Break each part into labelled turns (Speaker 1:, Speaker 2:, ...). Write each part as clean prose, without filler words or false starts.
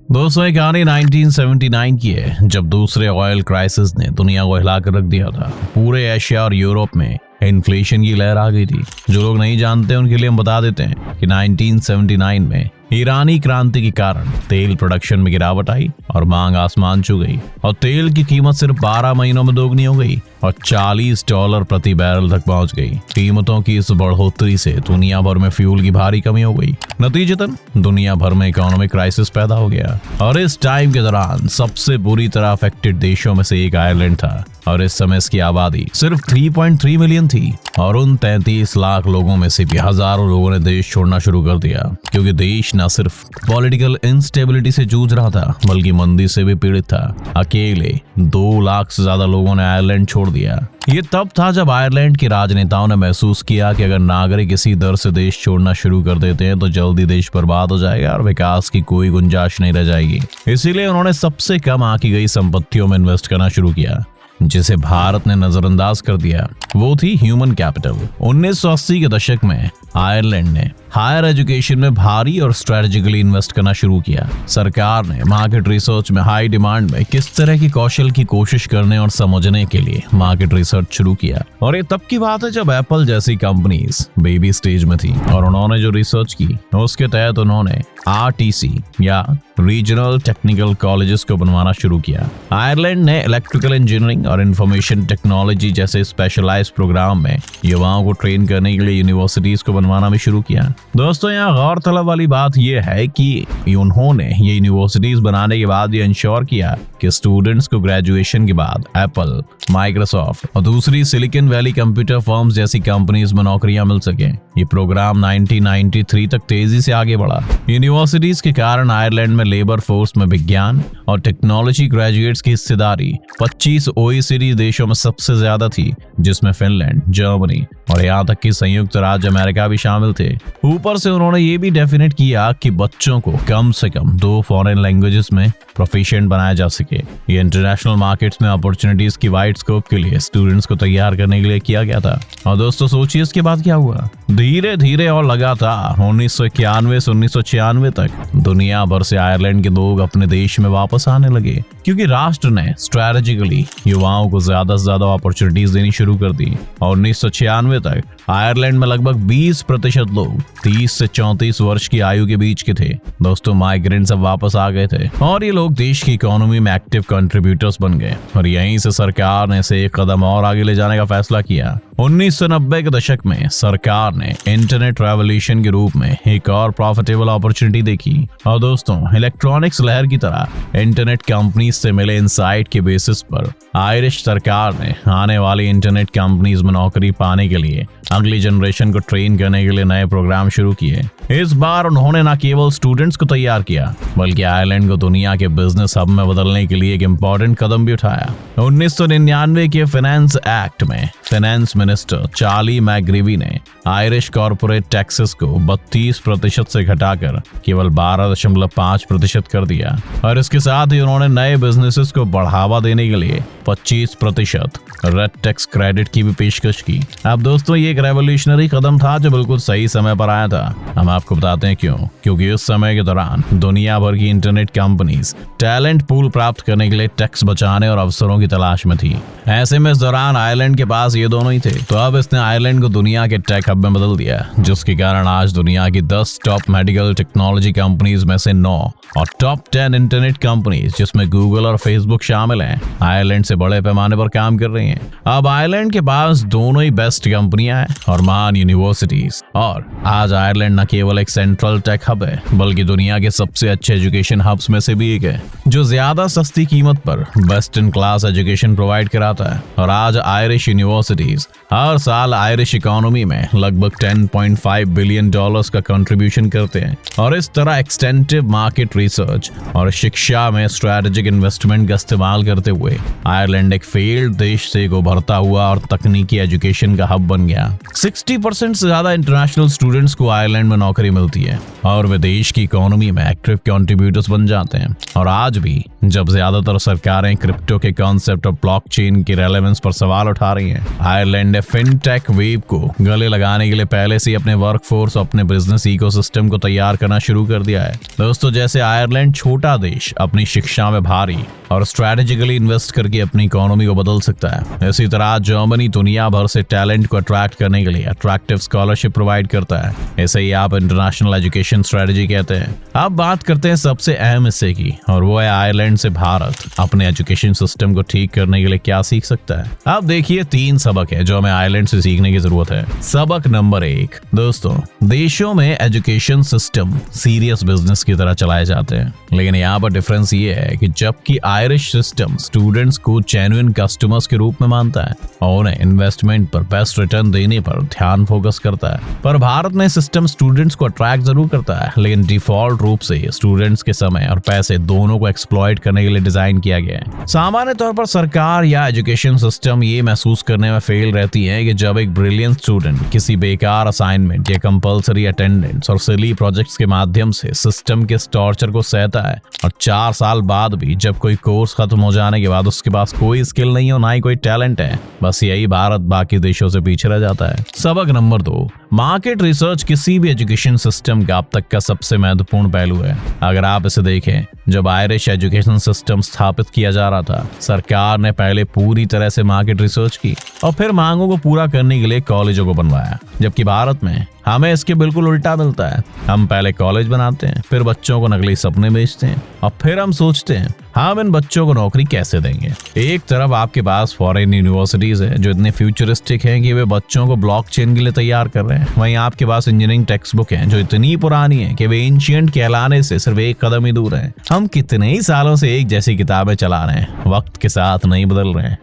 Speaker 1: दोस्तों ये कहानी 1979 की है, जब दूसरे ऑयल क्राइसिस ने दुनिया को हिला कर रख दिया था। पूरे एशिया और यूरोप में इन्फ्लेशन की लहर आ गई थी। जो लोग नहीं जानते उनके लिए हम बता देते हैं कि 1979 में ईरानी क्रांति के कारण तेल प्रोडक्शन में गिरावट आई और मांग आसमान छू गई और तेल की कीमत सिर्फ 12 महीनों में दोगुनी हो गई और $40 प्रति बैरल तक पहुंच गई। कीमतों की इस बढ़ोतरी से दुनिया भर में फ्यूल की भारी कमी हो गई। नतीजतन दुनिया भर में इकोनॉमिक क्राइसिस पैदा हो गया और इस टाइम के दौरान सबसे बुरी तरह अफेक्टेड देशों में से एक आयरलैंड था और इस समय इसकी आबादी सिर्फ 3.3 मिलियन थी और उन 33 लाख लोगों में से भी हजारों लोगों ने देश छोड़ना शुरू कर दिया, क्योंकि देश न सिर्फ पॉलिटिकल इंस्टेबिलिटी से जूझ रहा था बल्कि मंदी से भी पीड़ित था। अकेले 2 लाख से ज्यादा लोगों ने आयरलैंड छोड़ दिया। ये तब था जब आयरलैंड के राजनेताओं ने महसूस किया कि अगर नागरिक इसी दर से देश छोड़ना शुरू कर देते हैं तो जल्दी देश बर्बाद हो जाएगा और विकास की कोई गुंजाइश नहीं रह जाएगी। इसीलिए उन्होंने सबसे कम आंकी गई संपत्तियों में इन्वेस्ट करना शुरू किया, जिसे भारत ने नजरअंदाज कर दिया। वो थी ह्यूमन कैपिटल। 1980 के दशक में आयरलैंड ने हायर एजुकेशन में भारी और स्ट्रेटेजिकली इन्वेस्ट करना शुरू किया। सरकार ने मार्केट रिसर्च में हाई डिमांड में किस तरह की कौशल की कोशिश करने और समझने के लिए मार्केट रिसर्च शुरू किया। और ये तब की बात है जब एप्पल जैसी कंपनीज बेबी स्टेज में थी और उन्होंने जो रिसर्च की उसके तहत उन्होंने RTC या रीजनल टेक्निकल कॉलेजेस को बनवाना शुरू किया। आयरलैंड ने इलेक्ट्रिकल इंजीनियरिंग और इंफॉर्मेशन टेक्नोलॉजी जैसे स्पेशलाइज्ड प्रोग्राम में युवाओं को ट्रेन करने के लिए यूनिवर्सिटीज को बनवाना भी शुरू किया। दोस्तों यहाँ गौरतलब वाली बात यह है कि उन्होंने ये यूनिवर्सिटीज बनाने के बाद ये इंश्योर किया कि स्टूडेंट्स को ग्रेजुएशन के बाद एप्पल, माइक्रोसॉफ्ट और दूसरी सिलिकॉन वैली कंप्यूटर फर्म्स जैसी कंपनीज में नौकरियां मिल सके। ये प्रोग्राम 1993 तक तेजी से आगे बढ़ा। यूनिवर्सिटीज के कारण आयरलैंड में लेबर फोर्स में विज्ञान और टेक्नोलॉजी ग्रेजुएट्स की हिस्सेदारी 25 OECD देशों में सबसे ज्यादा थी, जिसमें फिनलैंड, जर्मनी और यहाँ तक कि संयुक्त राज्य अमेरिका भी शामिल थे। ऊपर से उन्होंने ये भी डेफिनेट किया कि बच्चों को कम से कम 2 फॉरेन लैंग्वेजेस में प्रोफिशिएंट बनाया जा सके। ये इंटरनेशनल मार्केट्स में अपॉर्चुनिटीज की वाइड स्कोप के लिए स्टूडेंट्स को तैयार करने के लिए किया गया था। और दोस्तों सोचिए इसके बाद क्या हुआ। धीरे धीरे और लगातार 1991 से 1996 तक दुनिया भर से आयरलैंड के लोग अपने देश में वापस आने लगे, क्योंकि राष्ट्र ने स्ट्रैटेजिकली युवाओं को ज्यादा से ज्यादा अपॉर्चुनिटीज देनी शुरू कर दी। और 1996 तक आयरलैंड में लगभग 20% लोग 30 से 34 वर्ष की आयु के बीच के थे। दोस्तों माइग्रेंट्स अब वापस आ गए थे और ये लोग देश की इकोनॉमी में एक्टिव कंट्रीब्यूटर्स बन गए और यहीं से सरकार ने इसे एक कदम और आगे ले जाने का फैसला किया। 1990 के दशक में सरकार ने इंटरनेट रेवोल्यूशन के रूप में एक और प्रॉफिटेबल अपॉर्चुनिटी देखी। और दोस्तों इलेक्ट्रॉनिक्स लहर की तरह इंटरनेट कंपनीज से मिले इनसाइट के बेसिस पर आयरिश सरकार ने आने वाली इंटरनेट कंपनीज में नौकरी पाने के लिए अगली जनरेशन को ट्रेन करने के लिए नए प्रोग्राम शुरू किए। इस बार उन्होंने न केवल स्टूडेंट्स को तैयार किया बल्कि आयरलैंड को दुनिया के बिजनेस हब में बदलने के लिए एक इम्पोर्टेंट कदम भी उठाया। 1999 के फाइनेंस एक्ट में फाइनेंस मिनिस्टर चार्ली मैकग्रीवी ने आयरिश कॉर्पोरेट टैक्सेस को 32% से घटाकर केवल 12.5% कर दिया और इसके साथ ही उन्होंने नए बिजनेसेस को बढ़ावा देने के लिए 25% रेड टैक्स क्रेडिट की भी पेशकश की। अब दोस्तों ये एक रेवोल्यूशनरी कदम था जो बिल्कुल सही समय पर आया था। हम आपको बताते हैं क्यों। क्योंकि उस समय के दौरान दुनिया भर की इंटरनेट कंपनीज टैलेंट पूल प्राप्त करने के लिए टैक्स बचाने और अवसरों की तलाश में थी। ऐसे में इस दौरान आयरलैंड के पास ये दोनों ही थे, तो अब इसने आयरलैंड को दुनिया के टेक हब में बदल दिया, जिसके कारण आज दुनिया की 10 टॉप मेडिकल टेक्नोलॉजी कंपनीज में से 9 और टॉप 10 इंटरनेट कंपनीज जिसमें गूगल और फेसबुक शामिल हैं आयरलैंड से बड़े पैमाने पर काम कर रही हैं। अब आयरलैंड के पास दोनों ही बेस्ट कंपनियां हैं और महान यूनिवर्सिटीज। और आज आयरलैंड न केवल एक सेंट्रल टेक हब है बल्कि दुनिया के सबसे अच्छे एजुकेशन हब्स में से भी एक है, जो ज्यादा सस्ती कीमत पर best in class education provide कराता है। और आज आयरिश यूनिवर्सिटीज हर साल आयरिश इकोनॉमी में लगभग $10.5 बिलियन का कंट्रीब्यूशन करते हैं। और इस तरह एक्सटेंसिव मार्केट रिसर्च और शिक्षा में स्ट्रेटेजिक इन्वेस्टमेंट का इस्तेमाल करते हुए आयरलैंड एक फेल्ड देश से उभरता हुआ और तकनीकी एजुकेशन का हब बन गया। 60% से ज्यादा इंटरनेशनल स्टूडेंट्स को आयरलैंड में नौकरी मिलती है और वे देश की इकोनॉमी में एक्टिव कंट्रीब्यूटर्स बन जाते हैं। और आज भी जब ज्यादातर सरकारें क्रिप्टो के कॉन्सेप्ट और ब्लॉकचेन की रेलेवेंस पर सवाल उठा रही हैं, आयरलैंड ने फिनटेक वेव को गले लगाने के लिए पहले से ही अपने वर्कफोर्स और अपने बिजनेस इकोसिस्टम को तैयार करना शुरू कर दिया है। दोस्तों, जैसे आयरलैंड छोटा देश अपनी शिक्षा में भारी और स्ट्रैटेजिकली इन्वेस्ट करके अपनी इकोनॉमी को बदल सकता है, इसी तरह जर्मनी दुनिया भर से टैलेंट को अट्रैक्ट करने के लिए अट्रैक्टिव स्कॉलरशिप प्रोवाइड करता है। इसे ही आप इंटरनेशनल एजुकेशन स्ट्रेटजी कहते हैं। अब बात करते हैं सबसे अहम हिस्से की, और वो है आयरलैंड से भारत अपने एजुकेशन सिस्टम को ठीक करने के लिए क्या सीख सकता है। अब देखिए 3 सबक है जो हमें आयरलैंड से सीखने की जरूरत है। सबक नंबर 1, दोस्तों, देशों में एजुकेशन सिस्टम सीरियस बिजनेस की तरह चलाए जाते हैं, लेकिन यहाँ पर डिफरेंस ये है कि जबकि आयरिश सिस्टम स्टूडेंट्स को जेन्युइन कस्टमर्स के रूप में मानता है और उन्हें इन्वेस्टमेंट पर बेस्ट रिटर्न देने पर ध्यान फोकस करता है, पर भारत में सिस्टम स्टूडेंट्स को अट्रैक्ट जरूर करता है, लेकिन डिफॉल्ट रूप से स्टूडेंट्स के समय और पैसे दोनों को एक्सप्लॉइट करने के लिए डिजाइन किया गया है। सामान्य तौर पर सरकार या एजुकेशन सिस्टम ये महसूस करने में फेल रहती है कि जब एक ब्रिलियंट स्टूडेंट किसी बेकार असाइनमेंट या कंपल्सरी अटेंडेंस और सिली प्रोजेक्ट्स के माध्यम से सिस्टम के टॉर्चर को सहता है, और 4 साल बाद भी जब कोई कोर्स खत्म हो जाने के बाद उसके पास कोई स्किल नहीं हो, ना ही कोई टैलेंट है, बस यही भारत बाकी देशों से पीछे रह जाता है। सबक नंबर 2, मार्केट रिसर्च किसी भी एजुकेशन सिस्टम का अब तक का सबसे महत्वपूर्ण पहलू है। अगर आप इसे देखें, जब आयरिश एजुकेशन सिस्टम स्थापित किया जा रहा था, सरकार ने पहले पूरी तरह से मार्केट रिसर्च की और फिर मांगों को पूरा करने के लिए कॉलेजों को बनवाया, जबकि भारत में हमें इसके बिल्कुल उल्टा मिलता है। हम पहले कॉलेज बनाते हैं, फिर बच्चों को नकली सपने बेचते हैं और फिर हम सोचते हैं हम इन बच्चों को नौकरी कैसे देंगे। एक तरफ आपके पास फॉरेन यूनिवर्सिटीज है जो इतने फ्यूचरिस्टिक हैं कि वे बच्चों को ब्लॉकचेन के लिए तैयार कर रहे हैं, वहीं आपके पास इंजीनियरिंग टेक्स्ट बुक है जो इतनी पुरानी है कि वे एंशिएंट कहलाने से सिर्फ एक कदम ही दूर है। हम कितने ही सालों से एक जैसी किताबें चला रहे हैं, वक्त के साथ नहीं बदल रहे हैं।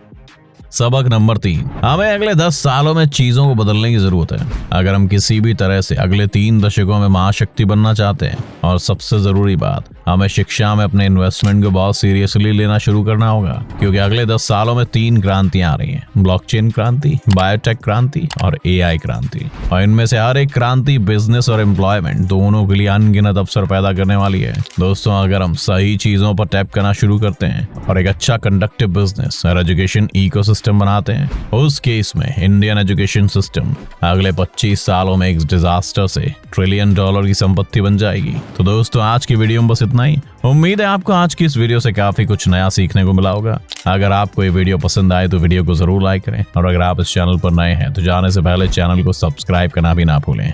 Speaker 1: सबक नंबर 3, हमें अगले 10 सालों में चीजों को बदलने की जरूरत है। अगर हम किसी भी तरह से अगले 3 दशकों में महाशक्ति बनना चाहते हैं, और सबसे जरूरी बात, हमें शिक्षा में अपने इन्वेस्टमेंट को बहुत सीरियसली लेना शुरू करना होगा, क्योंकि अगले 10 सालों में 3 क्रांतियां आ रही हैं, ब्लॉकचेन क्रांति, बायोटेक क्रांति और एआई क्रांति, और इनमें से हर एक क्रांति बिजनेस और एम्प्लॉयमेंट दोनों के लिए अनगिनत अवसर पैदा करने वाली है। दोस्तों, अगर हम सही चीजों पर टैप करना शुरू करते हैं और एक अच्छा कंडक्टिव बिजनेस और एजुकेशन इकोसिस्टम बनाते हैं, उस केस में इंडियन एजुकेशन सिस्टम अगले 25 सालों में एक डिजास्टर से $1 ट्रिलियन की संपत्ति बन जाएगी। तो दोस्तों, आज की वीडियो में बस इतना ही। उम्मीद है आपको आज की इस वीडियो से काफी कुछ नया सीखने को मिला होगा। अगर आपको ये वीडियो पसंद आए तो वीडियो को जरूर लाइक करें, और अगर आप इस चैनल पर नए हैं तो जाने से पहले चैनल को सब्सक्राइब करना भी ना भूलें।